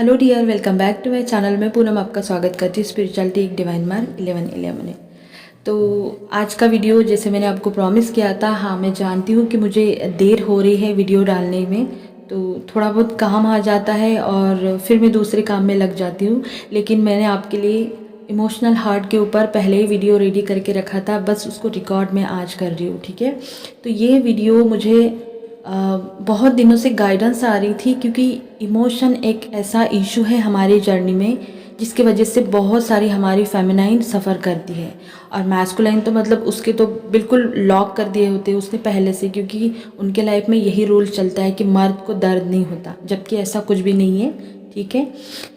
Hello dear, welcome back to my channel. में पूनम आपका स्वागत करती हूँ स्पिरिचुअलिटी एक डिवाइन मार्क 1111 में। तो आज का वीडियो जैसे मैंने आपको प्रॉमिस किया था, हाँ मैं जानती हूँ कि मुझे देर हो रही है वीडियो डालने में, तो थोड़ा बहुत काम आ जाता है और फिर मैं दूसरे काम में लग जाती हूँ। लेकिन मैंने आपके लिए इमोशनल हार्ट के ऊपर पहले ही वीडियो रेडी करके रखा था, बस उसको रिकॉर्ड मैं आज कर रही हूँ। ठीक है, तो ये वीडियो मुझे बहुत दिनों से गाइडेंस आ रही थी, क्योंकि इमोशन एक ऐसा इशू है हमारी जर्नी में जिसकी वजह से बहुत सारी हमारी फेमिनाइन सफ़र करती है। और मैस्कुलाइन तो मतलब उसके तो बिल्कुल लॉक कर दिए होते हैं उसने पहले से, क्योंकि उनके लाइफ में यही रूल चलता है कि मर्द को दर्द नहीं होता, जबकि ऐसा कुछ भी नहीं है। ठीक है,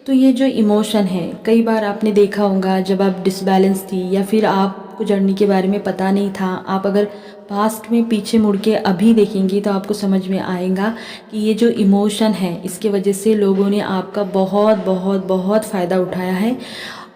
तो ये जो इमोशन है, कई बार आपने देखा होगा जब आप डिसबैलेंस थी या फिर आपको जर्नी के बारे में पता नहीं था, आप अगर पास्ट में पीछे मुड़ के अभी देखेंगी तो आपको समझ में आएगा कि ये जो इमोशन है इसके वजह से लोगों ने आपका बहुत बहुत बहुत फ़ायदा उठाया है।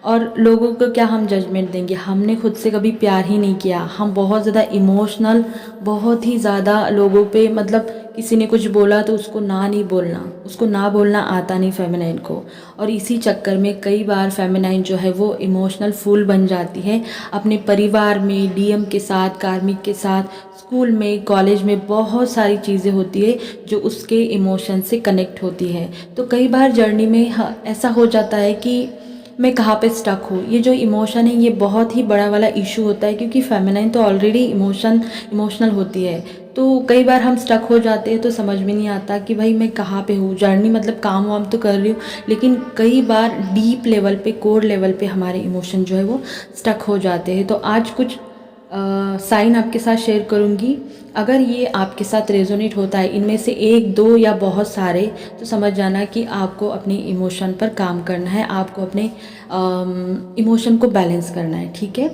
और लोगों को क्या हम जजमेंट देंगे, हमने खुद से कभी प्यार ही नहीं किया, हम बहुत ज़्यादा इमोशनल, बहुत ही ज़्यादा लोगों पे, मतलब किसी ने कुछ बोला तो उसको ना नहीं बोलना, उसको ना बोलना आता नहीं फेमिनाइन को। और इसी चक्कर में कई बार फेमिनाइन जो है वो इमोशनल फूल बन जाती है अपने परिवार में, डीएम के साथ, कार्मिक के साथ, स्कूल में, कॉलेज में बहुत सारी चीज़ें होती है जो उसके इमोशन से कनेक्ट होती है। तो कई बार जर्नी में ऐसा हो जाता है कि मैं कहाँ पे स्टक हूँ। ये जो इमोशन है ये बहुत ही बड़ा वाला इशू होता है, क्योंकि फेमिनाइन तो ऑलरेडी इमोशनल होती है। तो कई बार हम स्टक हो जाते हैं तो समझ में नहीं आता कि भाई मैं कहाँ पे हूँ। जर्नी मतलब काम वाम तो कर रही हूँ, लेकिन कई बार डीप लेवल पे, कोर लेवल पे हमारे इमोशन जो है वो स्टक हो जाते हैं। तो आज कुछ साइन आपके साथ शेयर करूँगी। अगर ये आपके साथ रेजोनेट होता है, इनमें से एक, दो या बहुत सारे, तो समझ जाना कि आपको अपने इमोशन पर काम करना है, आपको अपने इमोशन को बैलेंस करना है। ठीक है,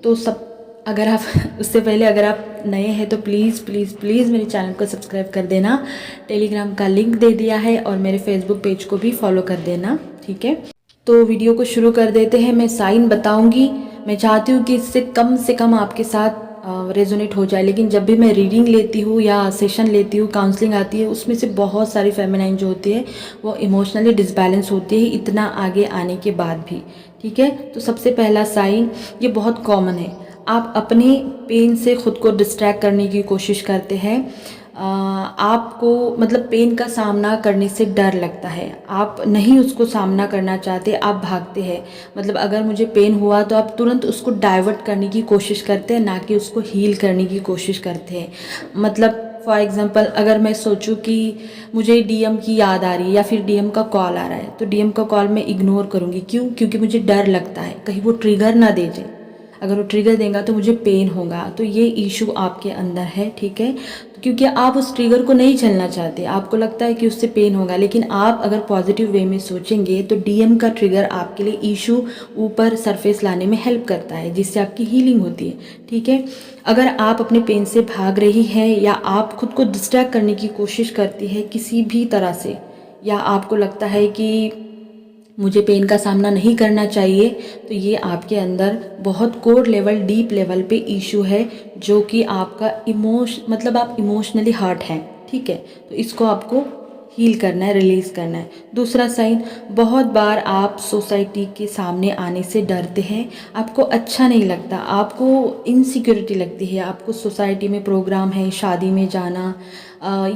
तो सब अगर आप उससे पहले अगर आप नए हैं तो प्लीज़ प्लीज़ प्लीज़ मेरे चैनल को सब्सक्राइब कर देना। टेलीग्राम का लिंक दे दिया है और मेरे फेसबुक पेज को भी फॉलो कर देना। ठीक है, तो वीडियो को शुरू कर देते हैं। मैं साइन बताऊंगी, मैं चाहती हूँ कि इससे कम आपके साथ रेजोनेट हो जाए। लेकिन जब भी मैं रीडिंग लेती हूँ या सेशन लेती हूँ, काउंसलिंग आती है, उसमें से बहुत सारी फेमिनाइन जो होती है वो इमोशनली डिसबैलेंस होती है इतना आगे आने के बाद भी। ठीक है, तो सबसे पहला साइन, ये बहुत कॉमन है, आप अपने पेन से ख़ुद को डिस्ट्रैक्ट करने की कोशिश करते हैं। आपको मतलब पेन का सामना करने से डर लगता है, आप नहीं उसको सामना करना चाहते, आप भागते हैं। मतलब अगर मुझे पेन हुआ तो आप तुरंत उसको डाइवर्ट करने की कोशिश करते हैं, ना कि उसको हील करने की कोशिश करते हैं। मतलब फॉर एग्ज़ाम्पल, अगर मैं सोचूं कि मुझे डीएम की याद आ रही है या फिर डीएम का कॉल आ रहा है, तो डीएम का कॉल मैं इग्नोर करूँगी। क्यों? क्योंकि मुझे डर लगता है कहीं वो ट्रिगर ना दे जाए, अगर वो ट्रिगर देगा तो मुझे पेन होगा। तो ये इशू आपके अंदर है। ठीक है, क्योंकि आप उस ट्रिगर को नहीं झेलना चाहते, आपको लगता है कि उससे पेन होगा। लेकिन आप अगर पॉजिटिव वे में सोचेंगे तो डीएम का ट्रिगर आपके लिए इशू ऊपर सरफेस लाने में हेल्प करता है, जिससे आपकी हीलिंग होती है। ठीक है, अगर आप अपने पेन से भाग रही है या आप खुद को डिस्ट्रैक्ट करने की कोशिश करती है किसी भी तरह से, या आपको लगता है कि मुझे पेन का सामना नहीं करना चाहिए, तो ये आपके अंदर बहुत कोर लेवल, डीप लेवल पे इशू है, जो कि आपका मतलब आप इमोशनली हर्ट हैं। ठीक है, तो इसको आपको हील करना है, रिलीज़ करना है। दूसरा साइन, बहुत बार आप सोसाइटी के सामने आने से डरते हैं, आपको अच्छा नहीं लगता, आपको इनसिक्योरिटी लगती है, आपको सोसाइटी में प्रोग्राम है, शादी में जाना,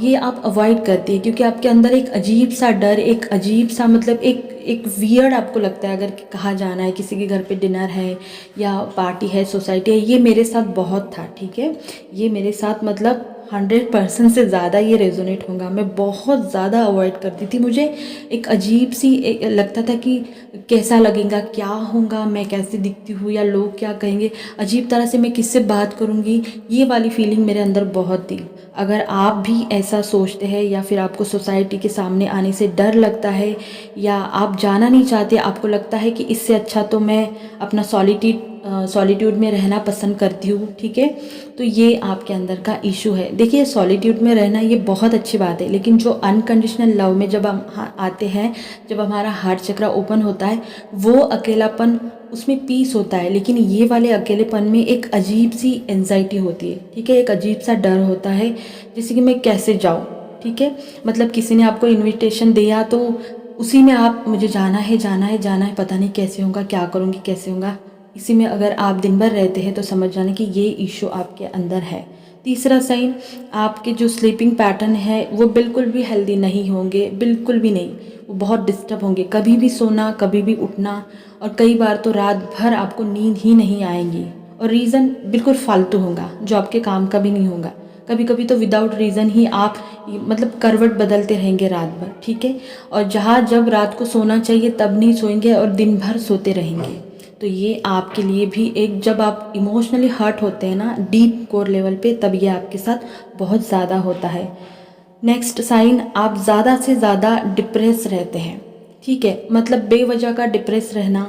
ये आप अवॉइड करती है, क्योंकि आपके अंदर एक अजीब सा डर, एक अजीब सा मतलब एक एक वियर्ड आपको लगता है। अगर कहाँ जाना है, किसी के घर पे डिनर है या पार्टी है, सोसाइटी है, ये मेरे साथ बहुत था। ठीक है, ये मेरे साथ मतलब 100% से ज़्यादा ये रेजोनेट होगा। मैं बहुत ज़्यादा अवॉइड करती थी, मुझे एक अजीब सी लगता था कि कैसा लगेगा, क्या होगा, मैं कैसे दिखती हूँ या लोग क्या कहेंगे, अजीब तरह से मैं किससे बात करूँगी, ये वाली फीलिंग मेरे अंदर बहुत थी। अगर आप भी ऐसा सोचते हैं या फिर आपको सोसाइटी के सामने आने से डर लगता है या आप जाना नहीं चाहते, आपको लगता है कि इससे अच्छा तो मैं अपना सॉलिट्यूड में रहना पसंद करती हूँ। ठीक है, तो ये आपके अंदर का इशू है। देखिए, सॉलिट्यूड में रहना ये बहुत अच्छी बात है, लेकिन जो अनकंडीशनल लव में जब हम आते हैं, जब हमारा हार्ट चक्र ओपन होता है, वो अकेलापन, उसमें पीस होता है। लेकिन ये वाले अकेलेपन में एक अजीब सी एंजाइटी होती है। ठीक है, एक अजीब सा डर होता है, जैसे कि मैं कैसे जाऊँ। ठीक है, मतलब किसी ने आपको इनविटेशन दिया तो उसी में आप मुझे जाना है जाना है जाना है, पता नहीं कैसे होगा, क्या करूँगी कैसे होगा, इसी में अगर आप दिन भर रहते हैं तो समझ जाना कि ये इशू आपके अंदर है। तीसरा साइन, आपके जो स्लीपिंग पैटर्न है वो बिल्कुल भी हेल्दी नहीं होंगे, बिल्कुल भी नहीं, वो बहुत डिस्टर्ब होंगे, कभी भी सोना कभी भी उठना, और कई बार तो रात भर आपको नींद ही नहीं आएंगी, और रीज़न बिल्कुल फालतू होगा जो आपके काम का भी नहीं होगा। कभी कभी तो विदाउट रीज़न ही आप मतलब करवट बदलते रहेंगे रात भर, ठीक है, और जहाँ जब रात को सोना चाहिए तब नहीं सोएंगे और दिन भर सोते रहेंगे। तो ये आपके लिए भी एक, जब आप इमोशनली हर्ट होते हैं ना डीप कोर लेवल पे, तब ये आपके साथ बहुत ज़्यादा होता है। नेक्स्ट साइन, आप ज़्यादा से ज़्यादा डिप्रेस रहते हैं, ठीक है, मतलब बेवजह का डिप्रेस रहना,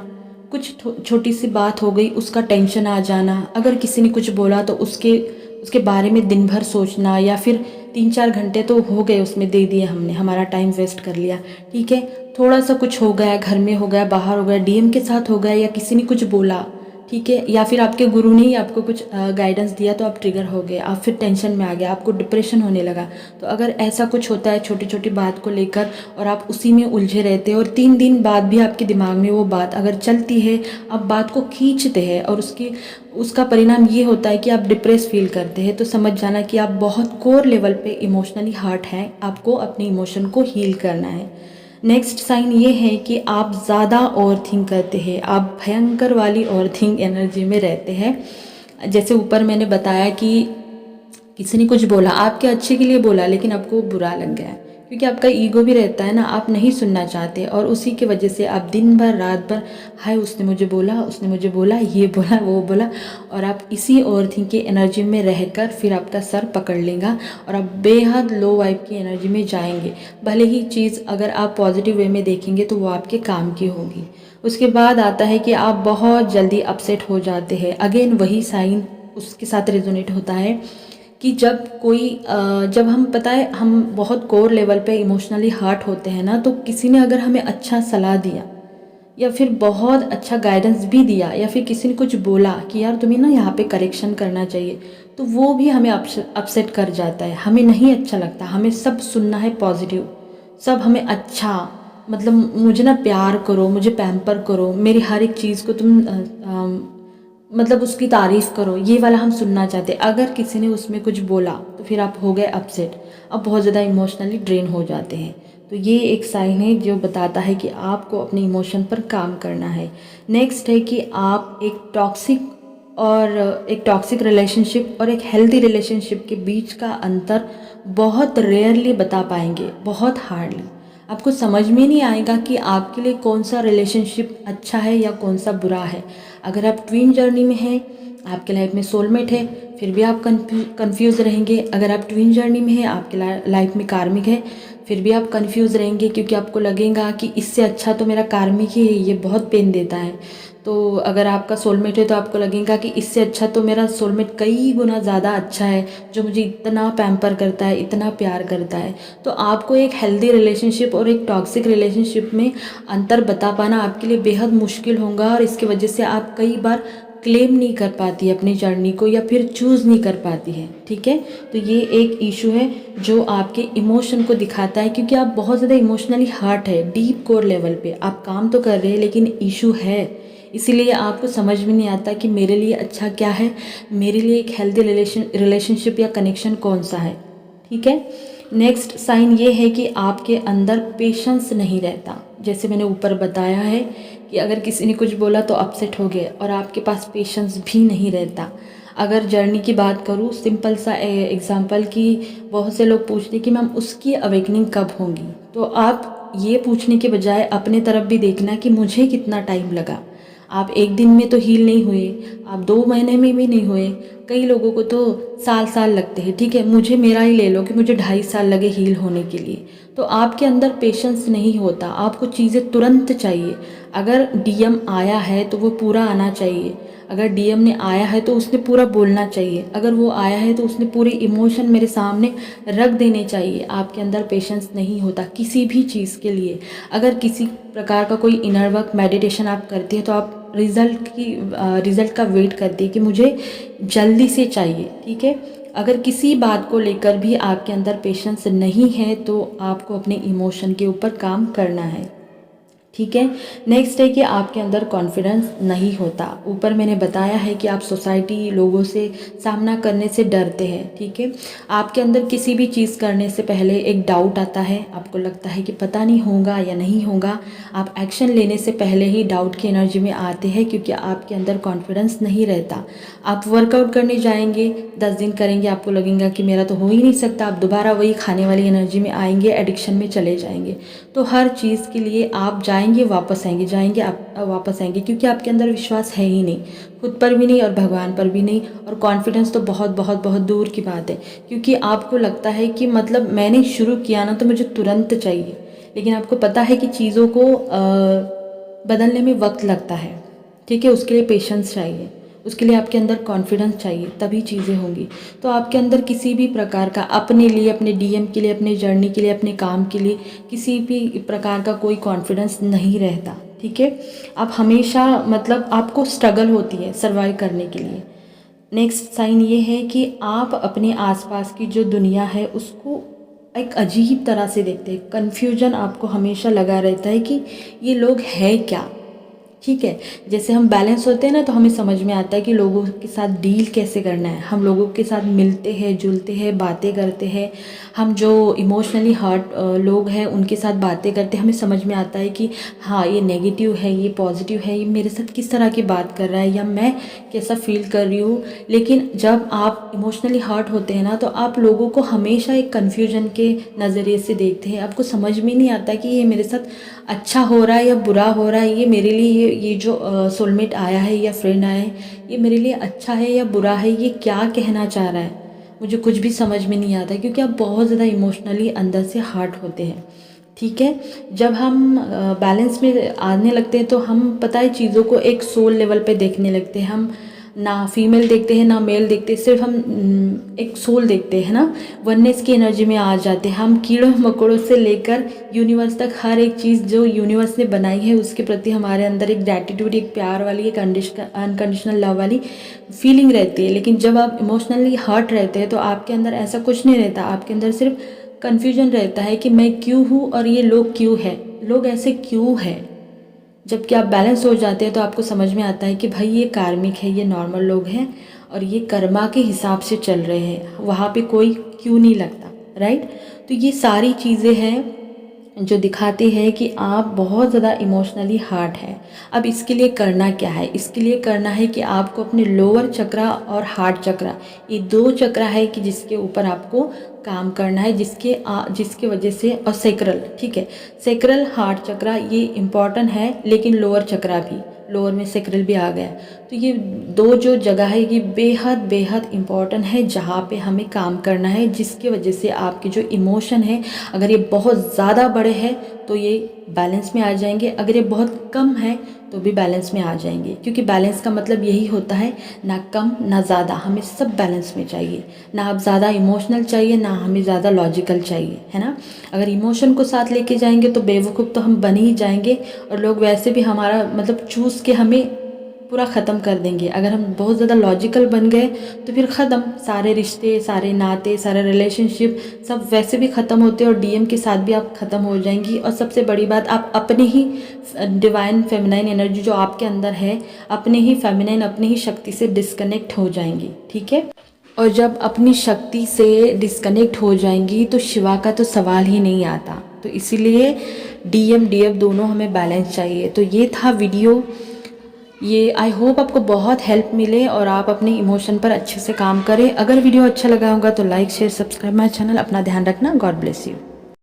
कुछ छोटी सी बात हो गई उसका टेंशन आ जाना, अगर किसी ने कुछ बोला तो उसके उसके बारे में दिन भर सोचना, या फिर 3-4 घंटे तो हो गए उसमें दे दिए हमने, हमारा टाइम वेस्ट कर लिया, ठीक है, थोड़ा सा कुछ हो गया, घर में हो गया, बाहर हो गया, डीएम के साथ हो गया, या किसी ने कुछ बोला, ठीक है, या फिर आपके गुरु ने ही आपको कुछ गाइडेंस दिया तो आप ट्रिगर हो गए, आप फिर टेंशन में आ गए, आपको डिप्रेशन होने लगा। तो अगर ऐसा कुछ होता है छोटी छोटी बात को लेकर और आप उसी में उलझे रहते हैं और 3 दिन बाद भी आपके दिमाग में वो बात अगर चलती है, आप बात को खींचते हैं और उसका परिणाम ये होता है कि आप डिप्रेस फील करते हैं, तो समझ जाना कि आप बहुत कोर लेवल पे इमोशनली हर्ट हैं, आपको अपने इमोशन को हील करना है। नेक्स्ट साइन ये है कि आप ज़्यादा ओवरथिंक करते हैं, आप भयंकर वाली ओवरथिंक एनर्जी में रहते हैं। जैसे ऊपर मैंने बताया कि किसी ने कुछ बोला, आपके अच्छे के लिए बोला, लेकिन आपको बुरा लग गया, क्योंकि आपका ईगो भी रहता है ना, आप नहीं सुनना चाहते, और उसी की वजह से आप दिन भर रात भर, हाय उसने मुझे बोला, उसने मुझे बोला, ये बोला वो बोला, और आप इसी ओवरथिंक की एनर्जी में रहकर फिर आपका सर पकड़ लेगा और आप बेहद लो वाइब की एनर्जी में जाएंगे। भले ही चीज़ अगर आप पॉजिटिव वे में देखेंगे तो वो आपके काम की होगी। उसके बाद आता है कि आप बहुत जल्दी अपसेट हो जाते हैं। अगेन वही साइन उसके साथ रेजोनेट होता है कि जब हम, पता है, हम बहुत कोर लेवल पे इमोशनली हर्ट होते हैं ना, तो किसी ने अगर हमें अच्छा सलाह दिया या फिर बहुत अच्छा गाइडेंस भी दिया, या फिर किसी ने कुछ बोला कि यार तुम्हें ना यहाँ पे करेक्शन करना चाहिए, तो वो भी हमें अपसेट कर जाता है, हमें नहीं अच्छा लगता, हमें सब सुनना है पॉजिटिव, सब हमें अच्छा, मतलब मुझे ना प्यार करो, मुझे पैम्पर करो, मेरी हर एक चीज़ को तुम मतलब उसकी तारीफ़ करो, ये वाला हम सुनना चाहते हैं। अगर किसी ने उसमें कुछ बोला तो फिर आप हो गए अपसेट, अब बहुत ज़्यादा इमोशनली ड्रेन हो जाते हैं। तो ये एक साइन है जो बताता है कि आपको अपने इमोशन पर काम करना है। नेक्स्ट है कि आप एक टॉक्सिक रिलेशनशिप और एक हेल्दी रिलेशनशिप के बीच का अंतर बहुत रेयरली बता पाएंगे, बहुत हार्डली। आपको समझ में नहीं आएगा कि आपके लिए कौन सा रिलेशनशिप अच्छा है या कौन सा बुरा है। अगर आप ट्विन जर्नी में हैं, आपके लाइफ में सोलमेट है, फिर भी आप कंफ्यूज रहेंगे। अगर आप ट्विन जर्नी में हैं, आपके लाइफ में कार्मिक है, फिर भी आप कंफ्यूज रहेंगे, क्योंकि आपको लगेगा कि इससे अच्छा तो मेरा कार्मिक ही है, ये बहुत पेन देता है। तो अगर आपका सोलमेट है तो आपको लगेगा कि इससे अच्छा तो मेरा सोलमेट कई गुना ज़्यादा अच्छा है, जो मुझे इतना पैम्पर करता है, इतना प्यार करता है। तो आपको एक हेल्दी रिलेशनशिप और एक टॉक्सिक रिलेशनशिप में अंतर बता पाना आपके लिए बेहद मुश्किल होगा, और इसकी वजह से आप कई बार क्लेम नहीं कर पाती है अपनी जर्नी को, या फिर चूज़ नहीं कर पाती है, ठीक है। तो ये एक इशू है जो आपके इमोशन को दिखाता है, क्योंकि आप बहुत ज़्यादा इमोशनली हर्ट है, डीप कोर लेवल पे आप काम तो कर रहे हैं लेकिन इशू है, इसीलिए आपको समझ में नहीं आता कि मेरे लिए अच्छा क्या है, मेरे लिए एक हेल्दी रिलेशनशिप या कनेक्शन कौन सा है, ठीक है। नेक्स्ट साइन ये है कि आपके अंदर पेशेंस नहीं रहता। जैसे मैंने ऊपर बताया है कि अगर किसी ने कुछ बोला तो अपसेट हो गए, और आपके पास पेशेंस भी नहीं रहता। अगर जर्नी की बात करूँ, सिंपल सा एग्जांपल कि बहुत से लोग पूछते कि मैम उसकी अवेकनिंग कब होगी, तो आप ये पूछने के बजाय अपने तरफ भी देखना कि मुझे कितना टाइम लगा। आप एक दिन में तो हील नहीं हुए, आप 2 महीने में भी नहीं हुए, कई लोगों को तो साल साल लगते हैं, ठीक है। मुझे मेरा ही ले लो कि मुझे 2.5 साल लगे हील होने के लिए। तो आपके अंदर पेशेंस नहीं होता, आपको चीज़ें तुरंत चाहिए। अगर डीएम आया है तो वो पूरा आना चाहिए, अगर डीएम ने आया है तो उसने पूरा बोलना चाहिए, अगर वो आया है तो उसने पूरे इमोशन मेरे सामने रख देने चाहिए। आपके अंदर पेशेंस नहीं होता किसी भी चीज़ के लिए। अगर किसी प्रकार का कोई इनर वर्क मेडिटेशन आप करते हैं तो आप रिज़ल्ट का वेट करती है कि मुझे जल्दी से चाहिए, ठीक है। अगर किसी बात को लेकर भी आपके अंदर पेशेंस नहीं है तो आपको अपने इमोशन के ऊपर काम करना है। ठीक है। नेक्स्ट है कि आपके अंदर कॉन्फिडेंस नहीं होता। ऊपर मैंने बताया है कि आप सोसाइटी लोगों से सामना करने से डरते हैं। ठीक है, आपके अंदर किसी भी चीज़ करने से पहले एक डाउट आता है, आपको लगता है कि पता नहीं होगा या नहीं होगा। आप एक्शन लेने से पहले ही डाउट की एनर्जी में आते हैं क्योंकि आपके अंदर कॉन्फिडेंस नहीं रहता। आप वर्कआउट करने जाएंगे, 10 दिन करेंगे, आपको लगेगा कि मेरा तो हो ही नहीं सकता, आप दोबारा वही खाने वाली एनर्जी में आएंगे, एडिक्शन में चले जाएंगे। तो हर चीज़ के लिए आप जाएंगे वापस आएंगे, जाएंगे आप वापस आएंगे, क्योंकि आपके अंदर विश्वास है ही नहीं, खुद पर भी नहीं और भगवान पर भी नहीं। और कॉन्फिडेंस तो बहुत बहुत बहुत दूर की बात है, क्योंकि आपको लगता है कि मतलब मैंने शुरू किया ना तो मुझे तुरंत चाहिए। लेकिन आपको पता है कि चीज़ों को बदलने में वक्त लगता है। ठीक है, उसके लिए पेशेंस चाहिए, उसके लिए आपके अंदर कॉन्फिडेंस चाहिए, तभी चीज़ें होंगी। तो आपके अंदर किसी भी प्रकार का अपने लिए, अपने डीएम के लिए, अपने जर्नी के लिए, अपने काम के लिए किसी भी प्रकार का कोई कॉन्फिडेंस नहीं रहता। ठीक है, आप हमेशा मतलब आपको स्ट्रगल होती है सर्वाइव करने के लिए। नेक्स्ट साइन ये है कि आप अपने आसपास की जो दुनिया है उसको एक अजीब तरह से देखते हैं। कन्फ्यूजन आपको हमेशा लगा रहता है कि ये लोग है क्या। ठीक है, जैसे हम बैलेंस होते हैं ना तो हमें समझ में आता है कि लोगों के साथ डील कैसे करना है। हम लोगों के साथ मिलते हैं, जुलते हैं, बातें करते हैं। हम जो इमोशनली हर्ट लोग हैं उनके साथ बातें करते हैं, हमें समझ में आता है कि हाँ ये नेगेटिव है, ये पॉजिटिव है, ये मेरे साथ किस तरह की बात कर रहा है या मैं कैसा फील कर रही हूँ। लेकिन जब आप इमोशनली हर्ट होते हैं ना तो आप लोगों को हमेशा एक कन्फ्यूजन के नज़रिए से देखते हैं। आपको समझ में नहीं आता कि ये मेरे साथ अच्छा हो रहा है या बुरा हो रहा है, ये मेरे लिए ये जो सोलमेट आया है या फ्रेंड आया है ये मेरे लिए अच्छा है या बुरा है, ये क्या कहना चाह रहा है, मुझे कुछ भी समझ में नहीं आता, क्योंकि आप बहुत ज़्यादा इमोशनली अंदर से हर्ट होते हैं। ठीक है, जब हम बैलेंस में आने लगते हैं तो हम पता है चीज़ों को एक सोल लेवल पे देखने लगते हैं। हम ना फीमेल देखते हैं ना मेल देखते हैं, सिर्फ हम एक सोल देखते हैं ना, वननेस की एनर्जी में आ जाते हैं। हम कीड़ों मकोड़ों से लेकर यूनिवर्स तक हर एक चीज़ जो यूनिवर्स ने बनाई है उसके प्रति हमारे अंदर एक ग्रैटिट्यूड, एक प्यार वाली, एक अनकंडीशनल लव वाली फीलिंग रहती है। लेकिन जब आप इमोशनली हर्ट रहते हैं तो आपके अंदर ऐसा कुछ नहीं रहता। आपके अंदर सिर्फ कन्फ्यूजन रहता है कि मैं क्यों हूँ और ये लोग क्यों है, लोग ऐसे क्यों हैं। जबकि आप बैलेंस हो जाते हैं तो आपको समझ में आता है कि भाई ये कार्मिक है, ये नॉर्मल लोग हैं और ये कर्मा के हिसाब से चल रहे हैं, वहाँ पे कोई क्यों नहीं लगता। राइट, तो ये सारी चीज़ें हैं जो दिखाते हैं कि आप बहुत ज़्यादा इमोशनली हार्ट है। अब इसके लिए करना क्या है? इसके लिए करना है कि आपको अपने लोअर चक्रा और हार्ट चक्रा, ये 2 चक्रा है कि जिसके ऊपर आपको काम करना है, जिसके वजह से, और सेक्रल, ठीक है, सेक्रल हार्ट चक्रा ये इम्पॉर्टेंट है, लेकिन लोअर चक्रा भी, लोअर में सेक्रल भी आ गया। तो ये 2 जो जगह है ये बेहद बेहद इम्पॉर्टेंट है जहाँ पे हमें काम करना है, जिसकी वजह से आपके जो इमोशन है अगर ये बहुत ज़्यादा बड़े हैं तो ये बैलेंस में आ जाएंगे, अगर ये बहुत कम है तो भी बैलेंस में आ जाएंगे। क्योंकि बैलेंस का मतलब यही होता है, ना कम ना ज़्यादा, हमें सब बैलेंस में चाहिए। ना आप ज़्यादा इमोशनल चाहिए, ना हमें ज़्यादा लॉजिकल चाहिए, है ना। अगर इमोशन को साथ लेके जाएंगे तो बेवकूफ़ तो हम बन ही जाएंगे और लोग वैसे भी हमारा मतलब चूज़ के हमें पूरा ख़त्म कर देंगे। अगर हम बहुत ज़्यादा लॉजिकल बन गए तो फिर ख़त्म, सारे रिश्ते, सारे नाते, सारे रिलेशनशिप सब वैसे भी ख़त्म होते हैं और डीएम के साथ भी आप ख़त्म हो जाएंगी। और सबसे बड़ी बात, आप अपनी ही डिवाइन फेमिनाइन एनर्जी जो आपके अंदर है, अपने ही फेमिनाइन, अपनी ही शक्ति से डिस्कनेक्ट हो जाएंगी। ठीक है, और जब अपनी शक्ति से डिस्कनेक्ट हो जाएंगी तो शिवा का तो सवाल ही नहीं आता। तो इसीलिए डीएम डीएफ दोनों हमें बैलेंस चाहिए। तो ये था वीडियो, ये आई होप आपको बहुत हेल्प मिले और आप अपने इमोशन पर अच्छे से काम करें। अगर वीडियो अच्छा लगा होगा तो like share subscribe my channel. अपना ध्यान रखना। God bless you.